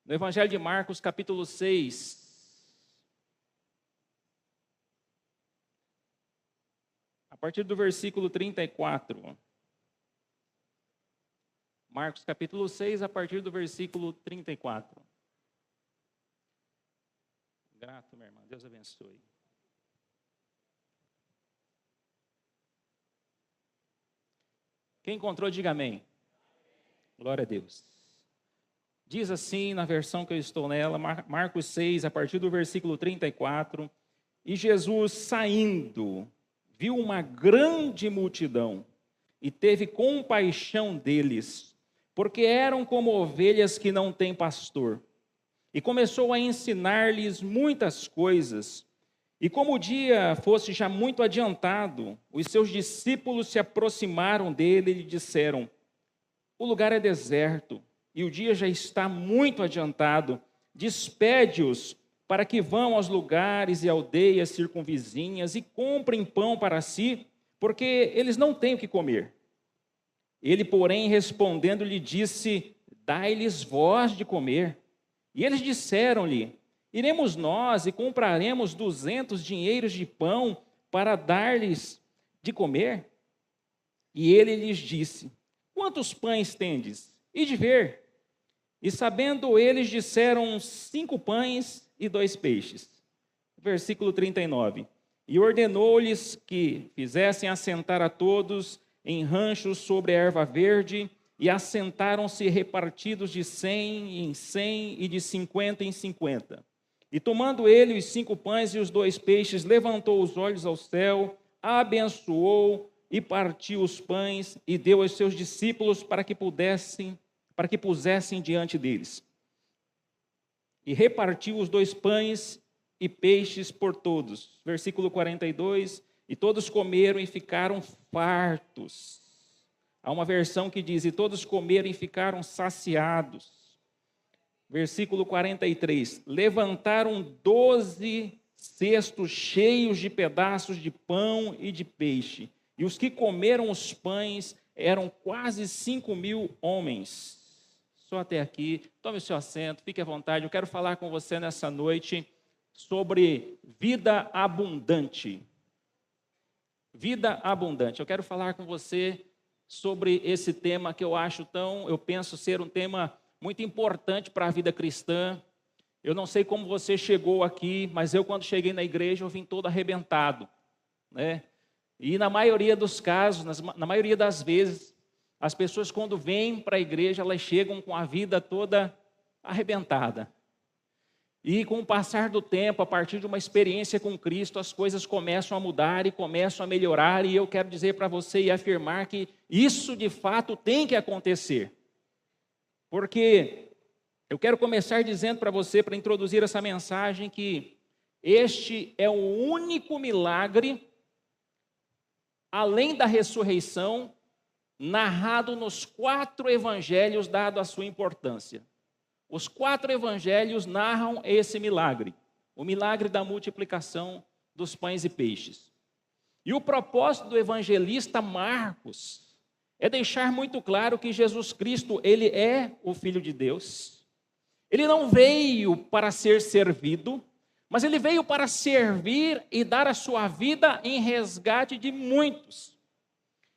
no Evangelho de Marcos, capítulo 6. A partir do versículo 34. Marcos, capítulo 6, a partir do versículo 34. Grato, minha irmã. Deus abençoe. Quem encontrou, diga amém. Glória a Deus. Diz assim, na versão que eu estou nela, Marcos 6, a partir do versículo 34. E Jesus, saindo, viu uma grande multidão e teve compaixão deles, porque eram como ovelhas que não têm pastor. E começou a ensinar-lhes muitas coisas. E como o dia fosse já muito adiantado, os seus discípulos se aproximaram dele e lhe disseram: o lugar é deserto e o dia já está muito adiantado. Despede-os para que vão aos lugares e aldeias circunvizinhas e comprem pão para si, porque eles não têm o que comer. Ele, porém, respondendo, lhe disse: dai-lhes vós de comer. E eles disseram-lhe: iremos nós e compraremos 200 dinheiros de pão para dar-lhes de comer? E ele lhes disse: quantos pães tendes? Ide ver. E sabendo eles, disseram: 5 pães e 2 peixes. Versículo 39. E ordenou-lhes que fizessem assentar a todos em ranchos sobre a erva verde, e assentaram-se repartidos de 100 em 100 e de 50 em 50. E tomando ele os 5 pães e os 2 peixes, levantou os olhos ao céu, abençoou e partiu os pães e deu aos seus discípulos para que pusessem diante deles. E repartiu os 2 pães e peixes por todos. Versículo 42. E todos comeram e ficaram fartos. Há uma versão que diz: e todos comeram e ficaram saciados. Versículo 43. Levantaram 12 cestos cheios de pedaços de pão e de peixe. E os que comeram os pães eram quase 5.000 homens. Só até aqui. Tome o seu assento, fique à vontade. Eu quero falar com você nessa noite sobre vida abundante. Vida abundante. Eu quero falar com você sobre esse tema que eu penso ser um tema muito importante para a vida cristã. Eu não sei como você chegou aqui, mas eu, quando cheguei na igreja, eu vim todo arrebentado, né? E na maioria dos casos, na maioria das vezes, as pessoas, quando vêm para a igreja, elas chegam com a vida toda arrebentada. E com o passar do tempo, a partir de uma experiência com Cristo, as coisas começam a mudar e começam a melhorar. E eu quero dizer para você e afirmar que isso de fato tem que acontecer. Porque eu quero começar dizendo para você, para introduzir essa mensagem, que este é o único milagre, além da ressurreição, narrado nos 4 evangelhos, dado a sua importância. Os 4 evangelhos narram esse milagre, o milagre da multiplicação dos pães e peixes. E o propósito do evangelista Marcos é deixar muito claro que Jesus Cristo, ele é o Filho de Deus. Ele não veio para ser servido, mas ele veio para servir e dar a sua vida em resgate de muitos.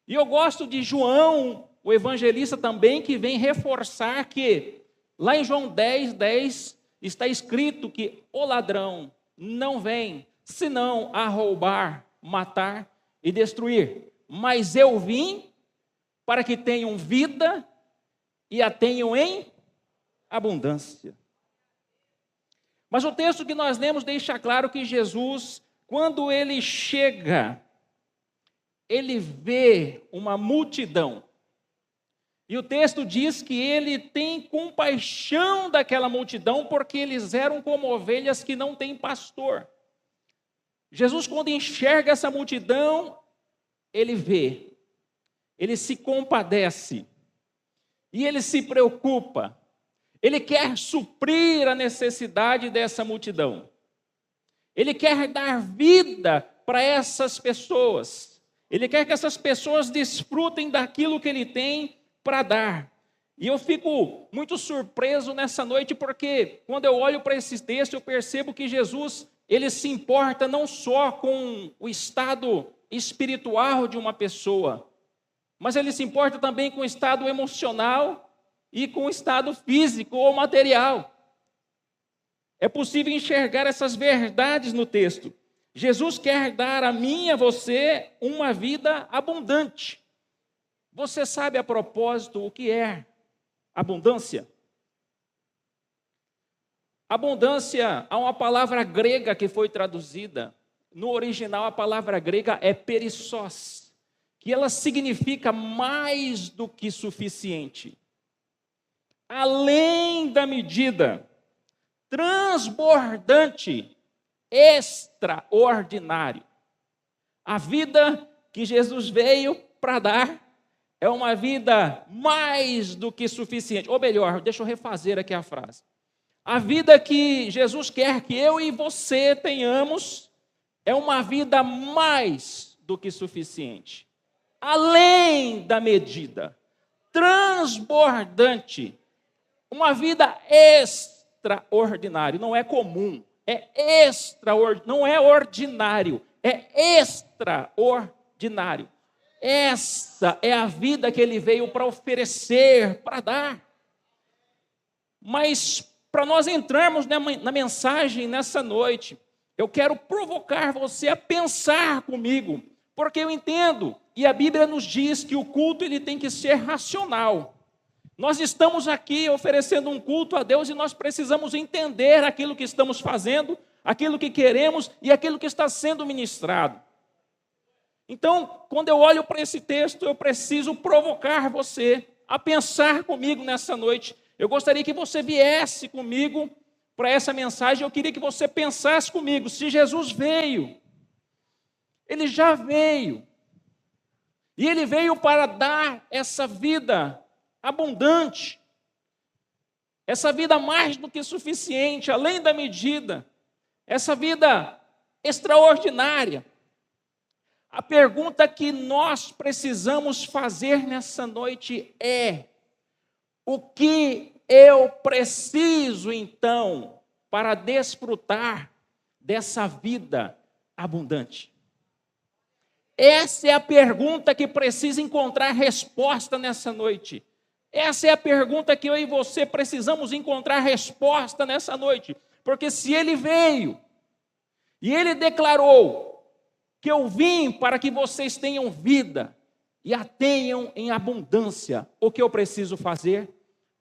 E eu gosto de João, o evangelista também, que vem reforçar que lá em João 10:10 está escrito que o ladrão não vem senão a roubar, matar e destruir. Mas eu vim para que tenham vida e a tenham em abundância. Mas o texto que nós lemos deixa claro que Jesus, quando ele chega, ele vê uma multidão. E o texto diz que ele tem compaixão daquela multidão, porque eles eram como ovelhas que não têm pastor. Jesus, quando enxerga essa multidão, ele vê, ele se compadece, e ele se preocupa. Ele quer suprir a necessidade dessa multidão. Ele quer dar vida para essas pessoas. Ele quer que essas pessoas desfrutem daquilo que ele tem para dar. E eu fico muito surpreso nessa noite, porque quando eu olho para esse texto, eu percebo que Jesus, ele se importa não só com o estado espiritual de uma pessoa, mas ele se importa também com o estado emocional e com o estado físico ou material. É possível enxergar essas verdades no texto. Jesus quer dar a mim e a você uma vida abundante. Você sabe a propósito o que é abundância? Abundância, há uma palavra grega que foi traduzida. No original, a palavra grega é perissos, que ela significa mais do que suficiente, além da medida, transbordante, extraordinário. A vida que Jesus veio para dar é uma vida mais do que suficiente. Ou melhor, deixa eu refazer aqui a frase. A vida que Jesus quer que eu e você tenhamos é uma vida mais do que suficiente, além da medida, transbordante, uma vida extraordinária. Não é comum, é extraordinário, não é ordinário, é extraordinário. Essa é a vida que ele veio para oferecer, para dar. Mas para nós entrarmos na mensagem nessa noite, eu quero provocar você a pensar comigo, porque eu entendo, e a Bíblia nos diz que o culto ele tem que ser racional. Nós estamos aqui oferecendo um culto a Deus e nós precisamos entender aquilo que estamos fazendo, aquilo que queremos e aquilo que está sendo ministrado. Então, quando eu olho para esse texto, eu preciso provocar você a pensar comigo nessa noite. Eu gostaria que você viesse comigo para essa mensagem. Eu queria que você pensasse comigo. Se Jesus veio, ele já veio. E ele veio para dar essa vida abundante, essa vida mais do que suficiente, além da medida, essa vida extraordinária. A pergunta que nós precisamos fazer nessa noite é: o que eu preciso então para desfrutar dessa vida abundante? Essa é a pergunta que precisa encontrar resposta nessa noite. Essa é a pergunta que eu e você precisamos encontrar resposta nessa noite. Porque se ele veio e ele declarou que eu vim para que vocês tenham vida e a tenham em abundância, o que eu preciso fazer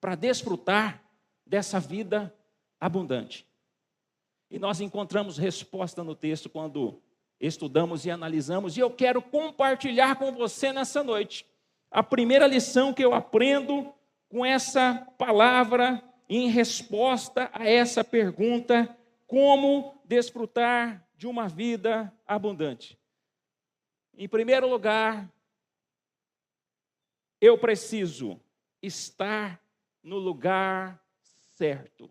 para desfrutar dessa vida abundante? E nós encontramos resposta no texto quando estudamos e analisamos, e eu quero compartilhar com você nessa noite a primeira lição que eu aprendo com essa palavra em resposta a essa pergunta: como desfrutar de uma vida abundante? Em primeiro lugar, eu preciso estar no lugar certo.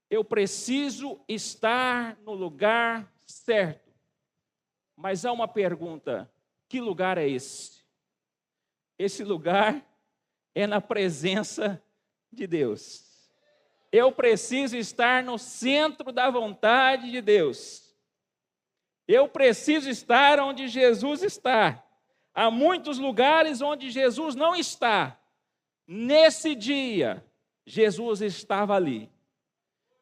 Eu preciso estar no lugar certo. Mas há uma pergunta: que lugar é esse? Esse lugar é na presença de Deus. Eu preciso estar no centro da vontade de Deus. Eu preciso estar onde Jesus está. Há muitos lugares onde Jesus não está. Nesse dia, Jesus estava ali.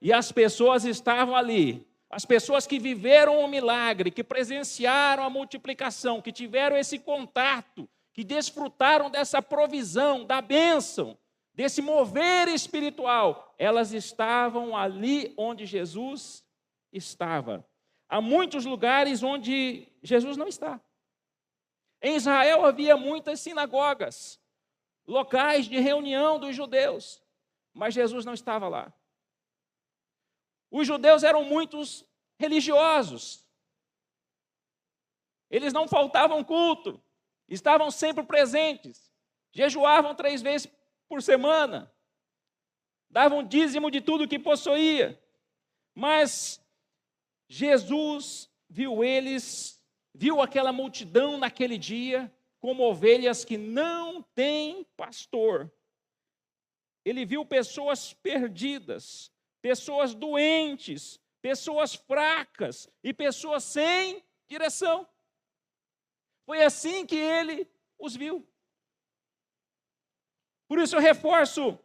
E as pessoas estavam ali. As pessoas que viveram o milagre, que presenciaram a multiplicação, que tiveram esse contato, que desfrutaram dessa provisão, da bênção, desse mover espiritual, elas estavam ali onde Jesus estava. Há muitos lugares onde Jesus não está. Em Israel havia muitas sinagogas, locais de reunião dos judeus, mas Jesus não estava lá. Os judeus eram muitos religiosos. Eles não faltavam culto, estavam sempre presentes, jejuavam 3 vezes por semana, davam dízimo de tudo que possuía. Mas Jesus viu aquela multidão naquele dia como ovelhas que não têm pastor. ele viu pessoas perdidas, pessoas doentes, pessoas fracas e pessoas sem direção. Foi assim que ele os viu. Por isso eu reforço,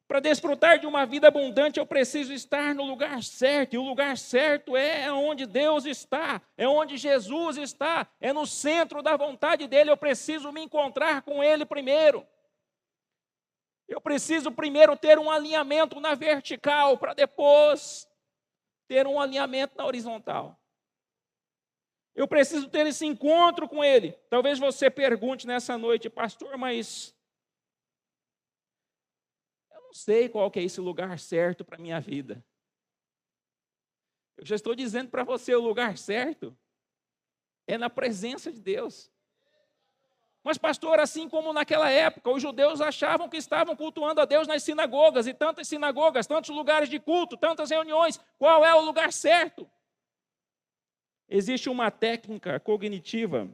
para desfrutar de uma vida abundante, eu preciso estar no lugar certo, e o lugar certo é onde Deus está, é onde Jesus está, é no centro da vontade dele. Eu preciso me encontrar com ele primeiro. Eu preciso primeiro ter um alinhamento na vertical, para depois ter um alinhamento na horizontal. Eu preciso ter esse encontro com ele. Talvez você pergunte nessa noite: pastor, mas eu não sei qual que é esse lugar certo para a minha vida. Eu já estou dizendo para você, o lugar certo é na presença de Deus. Mas pastor, assim como naquela época, os judeus achavam que estavam cultuando a Deus nas sinagogas, e tantas sinagogas, tantos lugares de culto, tantas reuniões. Qual é o lugar certo? Existe uma técnica cognitiva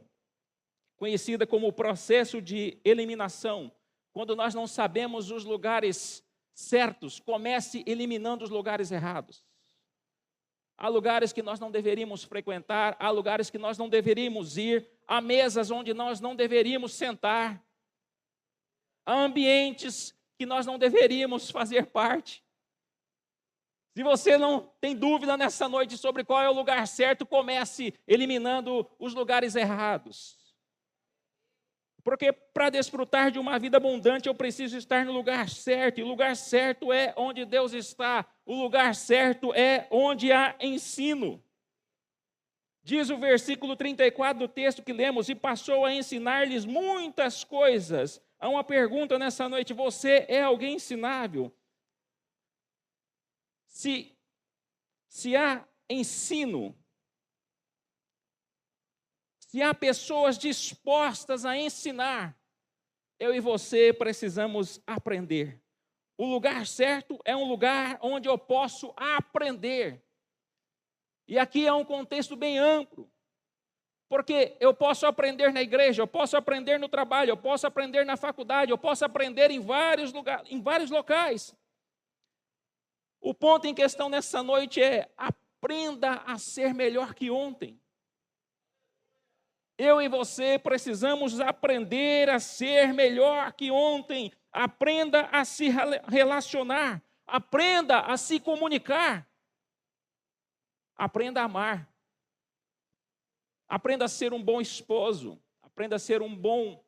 conhecida como o processo de eliminação. Quando nós não sabemos os lugares certos, comece eliminando os lugares errados. Há lugares que nós não deveríamos frequentar, há lugares que nós não deveríamos ir, há mesas onde nós não deveríamos sentar, há ambientes que nós não deveríamos fazer parte. Se você não tem dúvida nessa noite sobre qual é o lugar certo, comece eliminando os lugares errados. Porque para desfrutar de uma vida abundante, eu preciso estar no lugar certo. E o lugar certo é onde Deus está. O lugar certo é onde há ensino. Diz o versículo 34 do texto que lemos: e passou a ensinar-lhes muitas coisas. Há uma pergunta nessa noite: você é alguém ensinável? Se há ensino, se há pessoas dispostas a ensinar, eu e você precisamos aprender. O lugar certo é um lugar onde eu posso aprender. E aqui é um contexto bem amplo. Porque eu posso aprender na igreja, eu posso aprender no trabalho, eu posso aprender na faculdade, eu posso aprender em vários lugares, em vários locais. O ponto em questão nessa noite é: aprenda a ser melhor que ontem. Eu e você precisamos aprender a ser melhor que ontem. Aprenda a se relacionar. Aprenda a se comunicar. Aprenda a amar. Aprenda a ser um bom esposo. Aprenda a ser um bom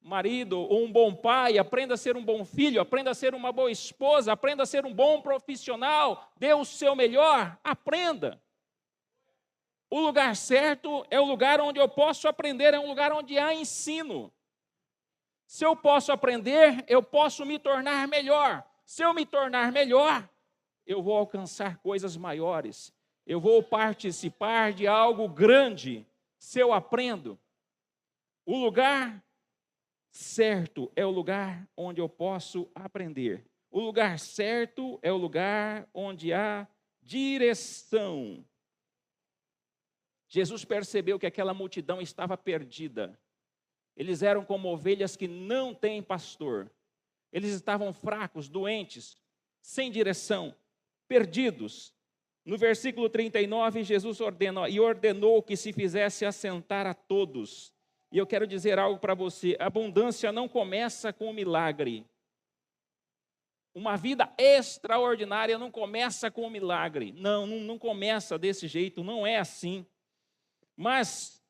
marido ou um bom pai. Aprenda a ser um bom filho. Aprenda a ser uma boa esposa. Aprenda a ser um bom profissional. Dê o seu melhor. Aprenda. O lugar certo é o lugar onde eu posso aprender, é um lugar onde há ensino. Se eu posso aprender, eu posso me tornar melhor. Se eu me tornar melhor, eu vou alcançar coisas maiores. Eu vou participar de algo grande se eu aprendo. O lugar certo é o lugar onde eu posso aprender. O lugar certo é o lugar onde há direção. Jesus percebeu que aquela multidão estava perdida. Eles eram como ovelhas que não têm pastor. Eles estavam fracos, doentes, sem direção, perdidos. No versículo 39, Jesus ordenou que se fizesse assentar a todos. E eu quero dizer algo para você: a abundância não começa com um milagre. Uma vida extraordinária não começa com um milagre. Não começa desse jeito, não é assim. Mas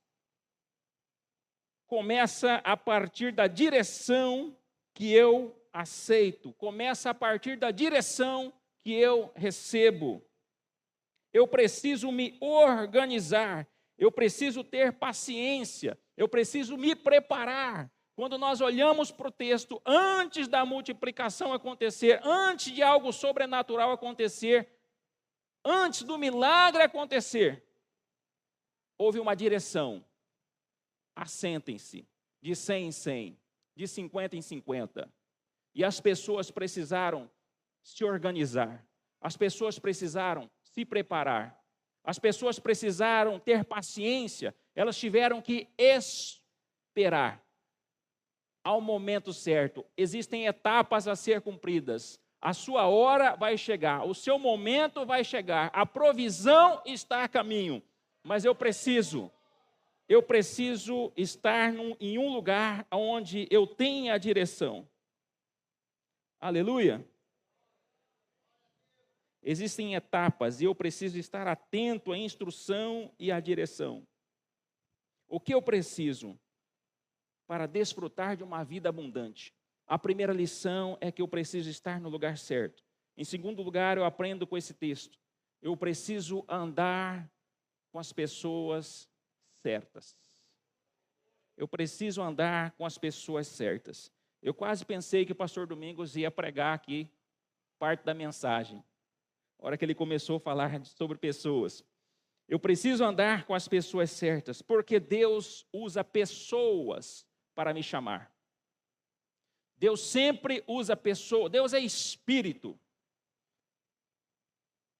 começa a partir da direção que eu aceito, começa a partir da direção que eu recebo. Eu preciso me organizar, eu preciso ter paciência, eu preciso me preparar. Quando nós olhamos para o texto, antes da multiplicação acontecer, antes de algo sobrenatural acontecer, antes do milagre acontecer, houve uma direção. Assentem-se, de 100 em 100, de 50 em 50. E as pessoas precisaram se organizar. As pessoas precisaram se preparar. As pessoas precisaram ter paciência. Elas tiveram que esperar ao momento certo. Existem etapas a ser cumpridas. A sua hora vai chegar, o seu momento vai chegar, a provisão está a caminho. Mas eu preciso estar em um lugar onde eu tenha a direção. Aleluia. Existem etapas e eu preciso estar atento à instrução e à direção. O que eu preciso para desfrutar de uma vida abundante? A primeira lição é que eu preciso estar no lugar certo. Em segundo lugar, eu aprendo com esse texto. Eu preciso andar com as pessoas certas. Eu preciso andar com as pessoas certas. Eu quase pensei que o pastor Domingos ia pregar aqui parte da mensagem. A hora que ele começou a falar sobre pessoas. Eu preciso andar com as pessoas certas, porque Deus usa pessoas para me chamar. Deus sempre usa pessoas. Deus é espírito.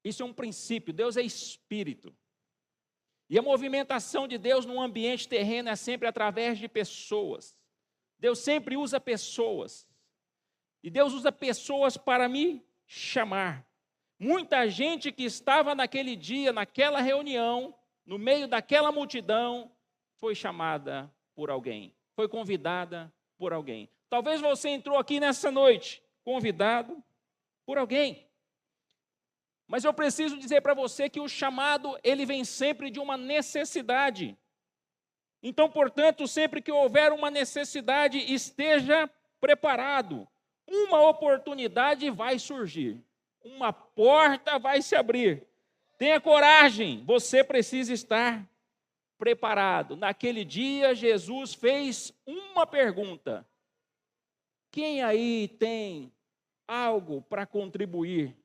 Isso é um princípio. Deus é espírito. E a movimentação de Deus no ambiente terreno é sempre através de pessoas. Deus sempre usa pessoas. E Deus usa pessoas para me chamar. Muita gente que estava naquele dia, naquela reunião, no meio daquela multidão, foi chamada por alguém, foi convidada por alguém. Talvez você entrou aqui nessa noite, convidado por alguém. Mas eu preciso dizer para você que o chamado, ele vem sempre de uma necessidade. Então, portanto, sempre que houver uma necessidade, esteja preparado. Uma oportunidade vai surgir. Uma porta vai se abrir. Tenha coragem, você precisa estar preparado. Naquele dia, Jesus fez uma pergunta. Quem aí tem algo para contribuir?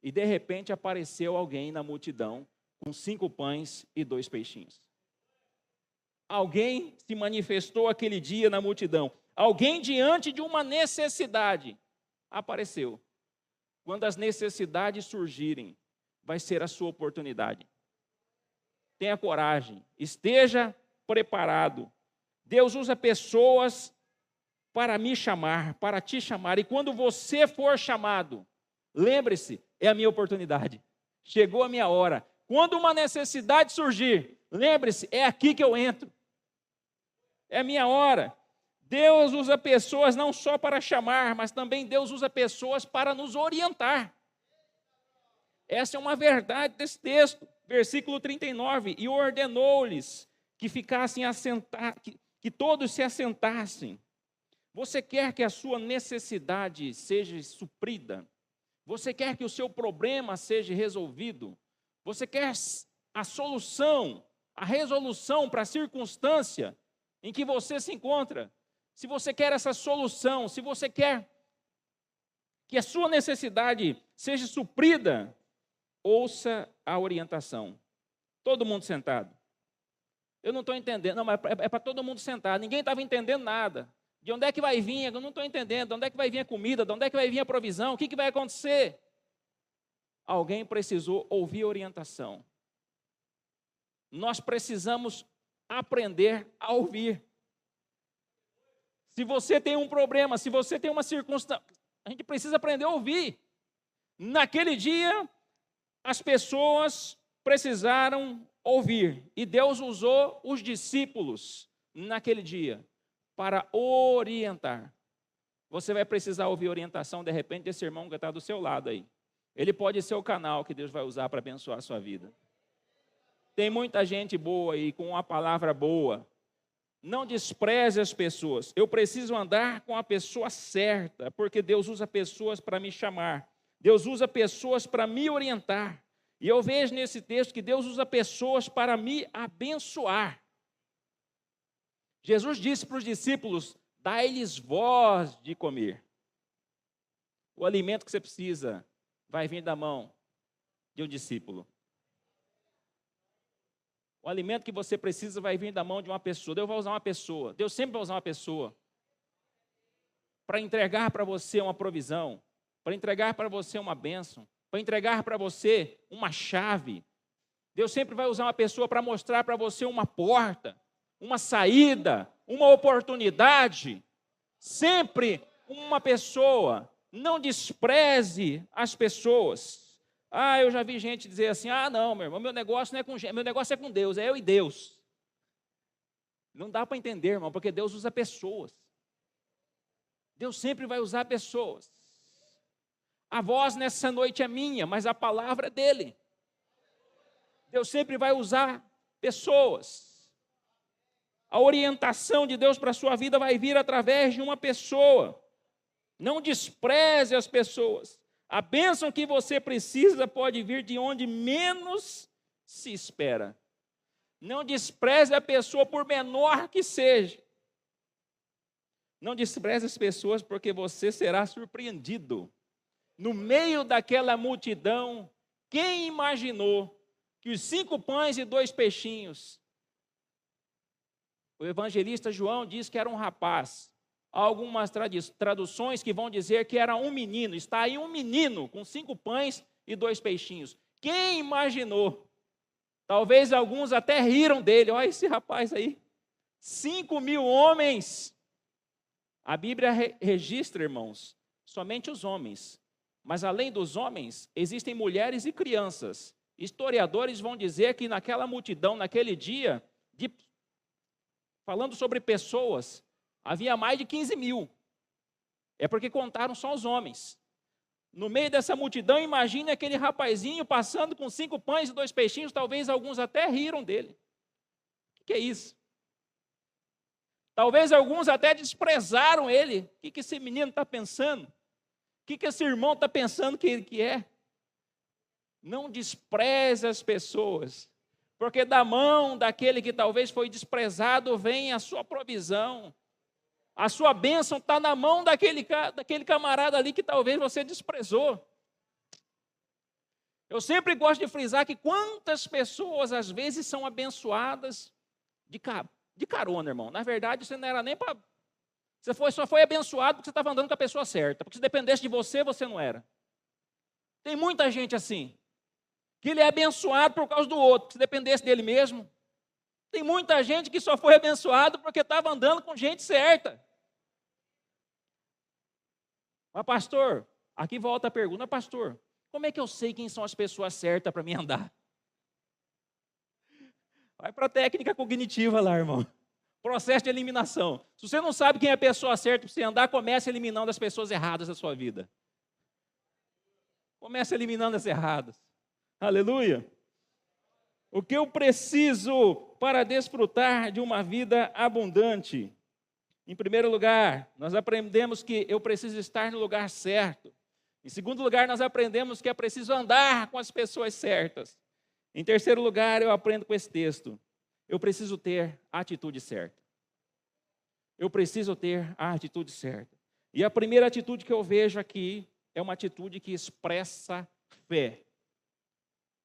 E de repente apareceu alguém na multidão com 5 pães e 2 peixinhos. Alguém se manifestou aquele dia na multidão. Alguém diante de uma necessidade apareceu. Quando as necessidades surgirem, vai ser a sua oportunidade. Tenha coragem, esteja preparado. Deus usa pessoas para me chamar, para te chamar. E quando você for chamado, lembre-se, é a minha oportunidade. Chegou a minha hora. Quando uma necessidade surgir, lembre-se, é aqui que eu entro. É a minha hora. Deus usa pessoas não só para chamar, mas também Deus usa pessoas para nos orientar. Essa é uma verdade desse texto. Versículo 39. E ordenou-lhes que ficassem assentados, que todos se assentassem. Você quer que a sua necessidade seja suprida? Você quer que o seu problema seja resolvido? Você quer a solução, a resolução para a circunstância em que você se encontra? Se você quer essa solução, se você quer que a sua necessidade seja suprida, ouça a orientação. Todo mundo sentado. Eu não estou entendendo. Não, mas é para todo mundo sentado. Ninguém estava entendendo nada. De onde é que vai vir? Eu não estou entendendo. De onde é que vai vir a comida? De onde é que vai vir a provisão? O que vai acontecer? Alguém precisou ouvir orientação. Nós precisamos aprender a ouvir. Se você tem um problema, se você tem uma circunstância, a gente precisa aprender a ouvir. Naquele dia, as pessoas precisaram ouvir. E Deus usou os discípulos naquele dia para orientar. Você vai precisar ouvir orientação, de repente, desse irmão que está do seu lado aí. Ele pode ser o canal que Deus vai usar para abençoar a sua vida. Tem muita gente boa aí, com uma palavra boa. Não despreze as pessoas. Eu preciso andar com a pessoa certa, porque Deus usa pessoas para me chamar. Deus usa pessoas para me orientar. E eu vejo nesse texto que Deus usa pessoas para me abençoar. Jesus disse para os discípulos: dai-lhes voz de comer. O alimento que você precisa vai vir da mão de um discípulo. O alimento que você precisa vai vir da mão de uma pessoa. Deus vai usar uma pessoa. Deus sempre vai usar uma pessoa para entregar para você uma provisão, para entregar para você uma bênção, para entregar para você uma chave. Deus sempre vai usar uma pessoa para mostrar para você uma porta, uma saída, uma oportunidade. Sempre uma pessoa. Não despreze as pessoas. Eu já vi gente dizer assim, não, meu irmão, meu negócio não é com gente, meu negócio é com Deus, é eu e Deus. Não dá para entender, irmão, porque Deus usa pessoas. Deus sempre vai usar pessoas. A voz nessa noite é minha, mas a palavra é dele. Deus sempre vai usar pessoas. A orientação de Deus para a sua vida vai vir através de uma pessoa. Não despreze as pessoas. A bênção que você precisa pode vir de onde menos se espera. Não despreze a pessoa por menor que seja. Não despreze as pessoas porque você será surpreendido. No meio daquela multidão, quem imaginou que os 5 pães e 2 peixinhos, o evangelista João diz que era um rapaz. Há algumas traduções que vão dizer que era um menino. Está aí um menino com 5 pães e 2 peixinhos. Quem imaginou? Talvez alguns até riram dele. Olha esse rapaz aí. 5.000 homens. A Bíblia registra, irmãos, somente os homens. Mas além dos homens, existem mulheres e crianças. Historiadores vão dizer que naquela multidão, naquele dia, falando sobre pessoas, havia mais de 15.000. É porque contaram só os homens. No meio dessa multidão, imagine aquele rapazinho passando com 5 pães e 2 peixinhos, talvez alguns até riram dele. O que é isso? Talvez alguns até desprezaram ele. O que esse menino está pensando? O que esse irmão está pensando que é? Não despreze as pessoas, porque da mão daquele que talvez foi desprezado vem a sua provisão. A sua bênção está na mão daquele camarada ali que talvez você desprezou. Eu sempre gosto de frisar que quantas pessoas às vezes são abençoadas de carona, irmão. Na verdade, você não era nem para... Você só foi abençoado porque você estava andando com a pessoa certa. Porque se dependesse de você, você não era. Tem muita gente assim, que ele é abençoado por causa do outro. Se dependesse dele mesmo. Tem muita gente que só foi abençoado porque estava andando com gente certa. Mas pastor, aqui volta a pergunta, pastor, como é que eu sei quem são as pessoas certas para me andar? Vai para a técnica cognitiva lá, irmão. Processo de eliminação. Se você não sabe quem é a pessoa certa para você andar, comece eliminando as pessoas erradas da sua vida. Comece eliminando as erradas. Aleluia. O que eu preciso para desfrutar de uma vida abundante? Em primeiro lugar, nós aprendemos que eu preciso estar no lugar certo. Em segundo lugar, nós aprendemos que é preciso andar com as pessoas certas. Em terceiro lugar, eu aprendo com esse texto. Eu preciso ter a atitude certa. Eu preciso ter a atitude certa. E a primeira atitude que eu vejo aqui é uma atitude que expressa fé.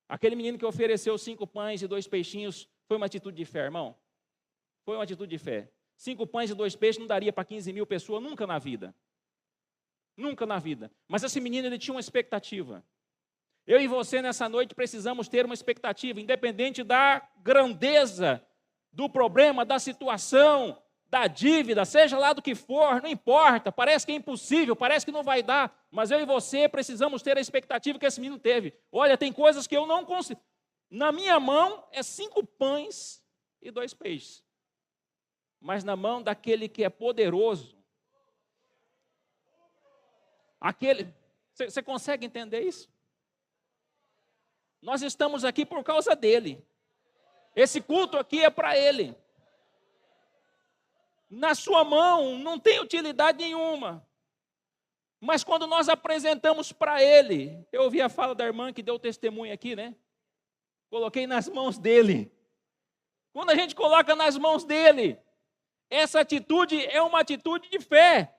Aquele menino que ofereceu 5 pães e 2 peixinhos, foi uma atitude de fé, irmão? Foi uma atitude de fé. 5 pães e 2 peixes não daria para 15.000 pessoas nunca na vida. Nunca na vida. Mas esse menino, ele tinha uma expectativa. Eu e você, nessa noite, precisamos ter uma expectativa, independente da grandeza do problema, da situação, da dívida, seja lá do que for, não importa, parece que é impossível, parece que não vai dar, mas eu e você precisamos ter a expectativa que esse menino teve. Olha, tem coisas que eu não consigo. Na minha mão é 5 pães e 2 peixes, mas na mão daquele que é poderoso, você consegue entender isso? Nós estamos aqui por causa dele. Esse culto aqui é para ele. Na sua mão não tem utilidade nenhuma. Mas quando nós apresentamos para ele, eu ouvi a fala da irmã que deu testemunho aqui, né? Coloquei nas mãos dele. Quando a gente coloca nas mãos dele, essa atitude é uma atitude de fé.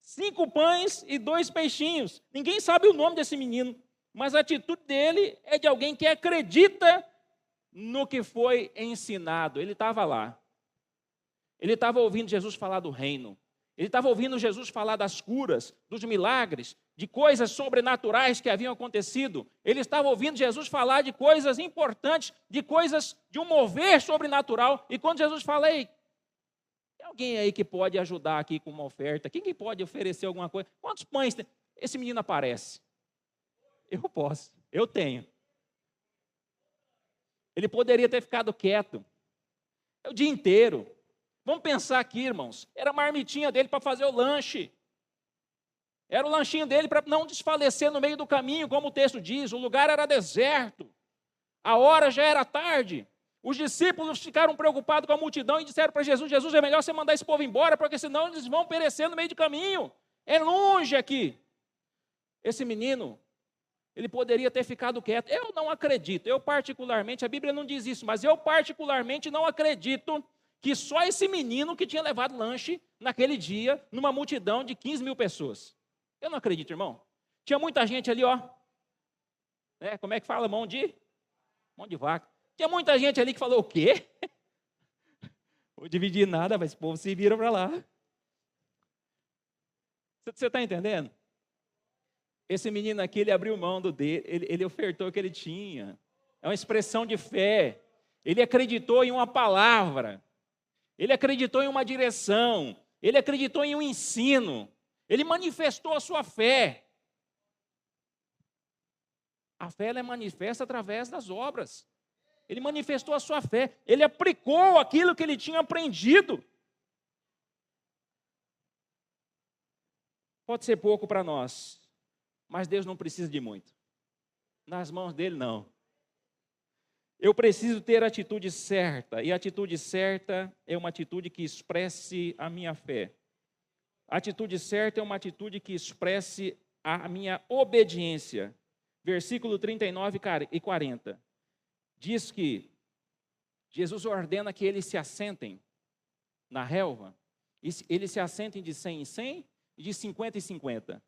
5 pães e 2 peixinhos. Ninguém sabe o nome desse menino. Mas a atitude dele é de alguém que acredita no que foi ensinado. Ele estava lá. Ele estava ouvindo Jesus falar do reino. Ele estava ouvindo Jesus falar das curas, dos milagres, de coisas sobrenaturais que haviam acontecido. Ele estava ouvindo Jesus falar de coisas importantes, de coisas, de um mover sobrenatural. E quando Jesus fala, ei, alguém aí que pode ajudar aqui com uma oferta? Quem que pode oferecer alguma coisa? Quantos pães tem? Esse menino aparece. Eu posso, eu tenho. Ele poderia ter ficado quieto o dia inteiro. Vamos pensar aqui, irmãos. Era a marmitinha dele para fazer o lanche. Era o lanchinho dele para não desfalecer no meio do caminho, como o texto diz. O lugar era deserto. A hora já era tarde. Os discípulos ficaram preocupados com a multidão e disseram para Jesus: Jesus, é melhor você mandar esse povo embora, porque senão eles vão perecer no meio do caminho. É longe aqui. Esse menino, ele poderia ter ficado quieto. Eu não acredito. Eu particularmente, a Bíblia não diz isso, mas eu particularmente não acredito que só esse menino que tinha levado lanche naquele dia, numa multidão de 15 mil pessoas. Eu não acredito, irmão. Tinha muita gente ali, ó. Como é que fala? Mão de vaca. Tinha muita gente ali que falou: o quê? Vou dividir nada, mas esse povo se vira para lá. Você está entendendo? Esse menino aqui, ele abriu mão do dele, ele ofertou o que ele tinha. É uma expressão de fé. Ele acreditou em uma palavra. Ele acreditou em uma direção. Ele acreditou em um ensino. Ele manifestou a sua fé. A fé ela é manifesta através das obras. Ele manifestou a sua fé. Ele aplicou aquilo que ele tinha aprendido. Pode ser pouco para nós, mas Deus não precisa de muito. Nas mãos dele, não. Eu preciso ter a atitude certa, e a atitude certa é uma atitude que expresse a minha fé. A atitude certa é uma atitude que expresse a minha obediência. Versículo 39 e 40. Diz que Jesus ordena que eles se assentem na relva, e eles se assentem de 100 em 100 e de 50 em 50.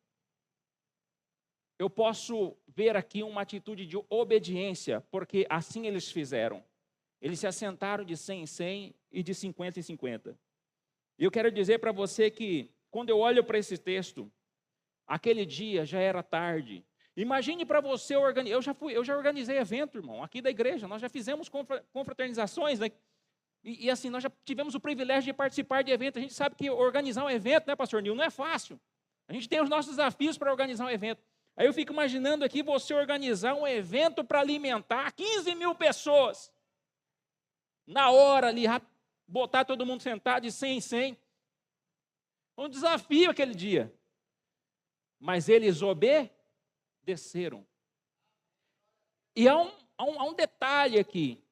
Eu posso ver aqui uma atitude de obediência, porque assim eles fizeram. Eles se assentaram de 100 em 100 e de 50 em 50. E eu quero dizer para você que, quando eu olho para esse texto, aquele dia já era tarde. Imagine para você organizar. Eu já organizei evento, irmão, aqui da igreja. Nós já fizemos confraternizações, né? E assim, nós já tivemos o privilégio de participar de eventos. A gente sabe que organizar um evento, né, pastor Nil, não é fácil. A gente tem os nossos desafios para organizar um evento. Aí eu fico imaginando aqui você organizar um evento para alimentar 15 mil pessoas. Na hora ali, botar todo mundo sentado de 100 em 100. Um desafio aquele dia. Mas eles obedeceram. E há um detalhe aqui.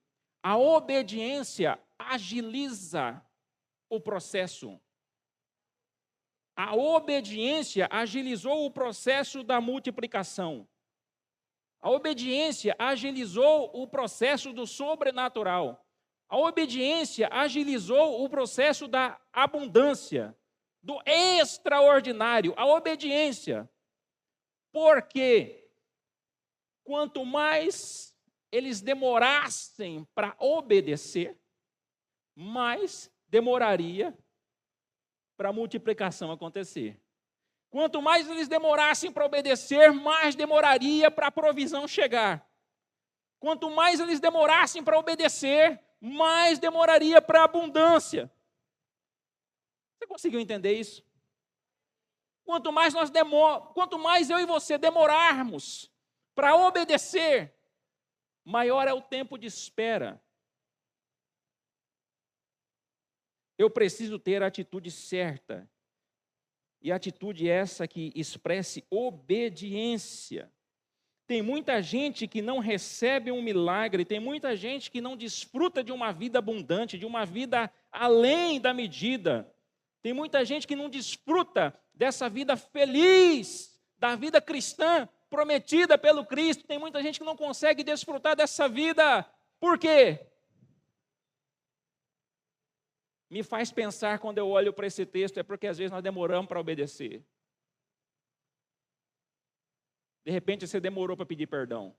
A obediência agiliza o processo. A obediência agilizou o processo da multiplicação. A obediência agilizou o processo do sobrenatural. A obediência agilizou o processo da abundância, do extraordinário. A obediência. Porque quanto mais eles demorassem para obedecer, mais demoraria para a multiplicação acontecer. Quanto mais eles demorassem para obedecer, mais demoraria para a provisão chegar. Quanto mais eles demorassem para obedecer, mais demoraria para a abundância. Você conseguiu entender isso? Quanto mais eu e você demorarmos para obedecer, maior é o tempo de espera. Eu preciso ter a atitude certa. E a atitude essa que expresse obediência. Tem muita gente que não recebe um milagre, tem muita gente que não desfruta de uma vida abundante, de uma vida além da medida. Tem muita gente que não desfruta dessa vida feliz, da vida cristã prometida pelo Cristo. Tem muita gente que não consegue desfrutar dessa vida. Por quê? Me faz pensar quando eu olho para esse texto, é porque às vezes nós demoramos para obedecer. De repente você demorou para pedir perdão.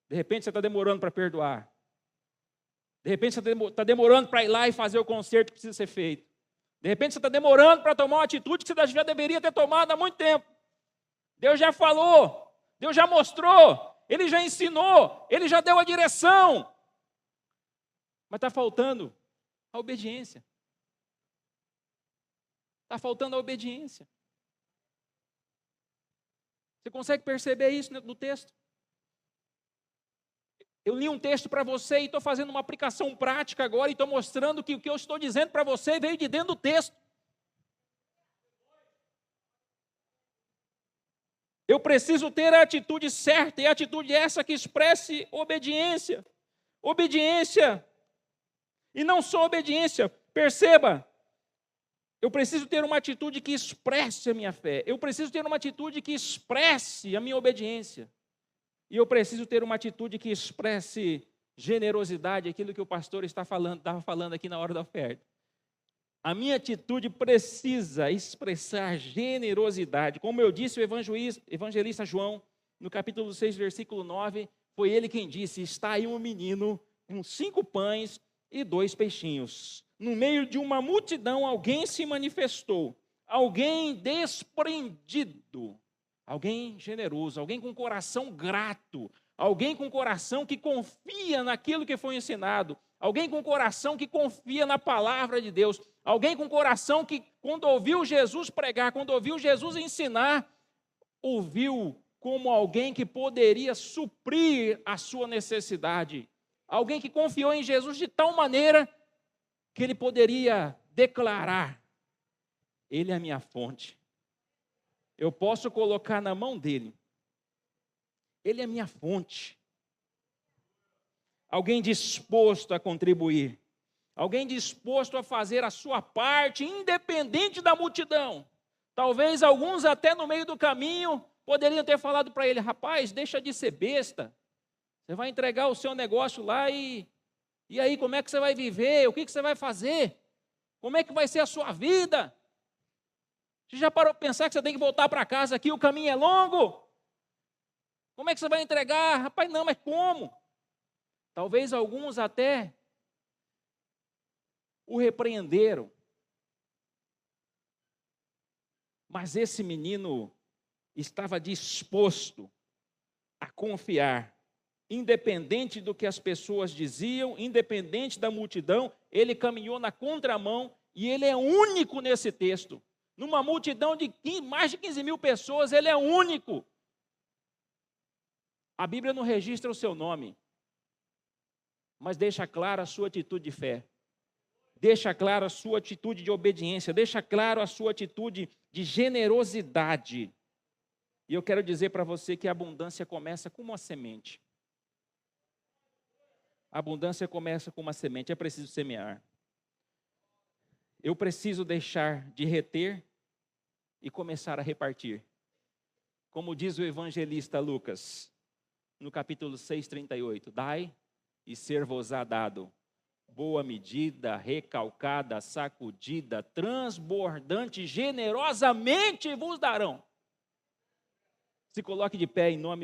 De repente você está demorando para perdoar. De repente você está demorando para ir lá e fazer o conserto que precisa ser feito. De repente você está demorando para tomar uma atitude que você já deveria ter tomado há muito tempo. Deus já falou, Deus já mostrou, Ele já ensinou, Ele já deu a direção. Mas está faltando a obediência. Está faltando a obediência. Você consegue perceber isso no texto? Eu li um texto para você e estou fazendo uma aplicação prática agora e estou mostrando que o que eu estou dizendo para você veio de dentro do texto. Eu preciso ter a atitude certa, e a atitude essa que expresse obediência. Obediência. E não só obediência. Perceba, eu preciso ter uma atitude que expresse a minha fé. Eu preciso ter uma atitude que expresse a minha obediência. E eu preciso ter uma atitude que expresse generosidade, aquilo que o pastor estava falando aqui na hora da oferta. A minha atitude precisa expressar generosidade. Como eu disse, o evangelista João, no capítulo 6, versículo 9, foi ele quem disse: está aí um menino com 5 pães e 2 peixinhos. No meio de uma multidão, alguém se manifestou, alguém desprendido, alguém generoso, alguém com coração grato, alguém com coração que confia naquilo que foi ensinado, alguém com coração que confia na palavra de Deus, alguém com coração que, quando ouviu Jesus pregar, quando ouviu Jesus ensinar, ouviu como alguém que poderia suprir a sua necessidade, alguém que confiou em Jesus de tal maneira que ele poderia declarar: Ele é a minha fonte, eu posso colocar na mão dele, ele é a minha fonte. Alguém disposto a contribuir, alguém disposto a fazer a sua parte, independente da multidão. Talvez alguns até no meio do caminho poderiam ter falado para ele: rapaz, deixa de ser besta, você vai entregar o seu negócio lá e aí como é que você vai viver? O que você vai fazer? Como é que vai ser a sua vida? Você já parou para pensar que você tem que voltar para casa aqui, o caminho é longo? Como é que você vai entregar? Rapaz, não, mas como? Talvez alguns até o repreenderam. Mas esse menino estava disposto a confiar, independente do que as pessoas diziam, independente da multidão. Ele caminhou na contramão e ele é único nesse texto. Numa multidão de mais de 15 mil pessoas, ele é único. A Bíblia não registra o seu nome, mas deixa clara a sua atitude de fé. Deixa claro a sua atitude de obediência, deixa claro a sua atitude de generosidade. E eu quero dizer para você que a abundância começa com uma semente. A abundância começa com uma semente, é preciso semear. Eu preciso deixar de reter e começar a repartir. Como diz o evangelista Lucas, no capítulo 6, 38, dai e ser-vos-á dado. Boa medida, recalcada, sacudida, transbordante, generosamente vos darão. Se coloque de pé em nome de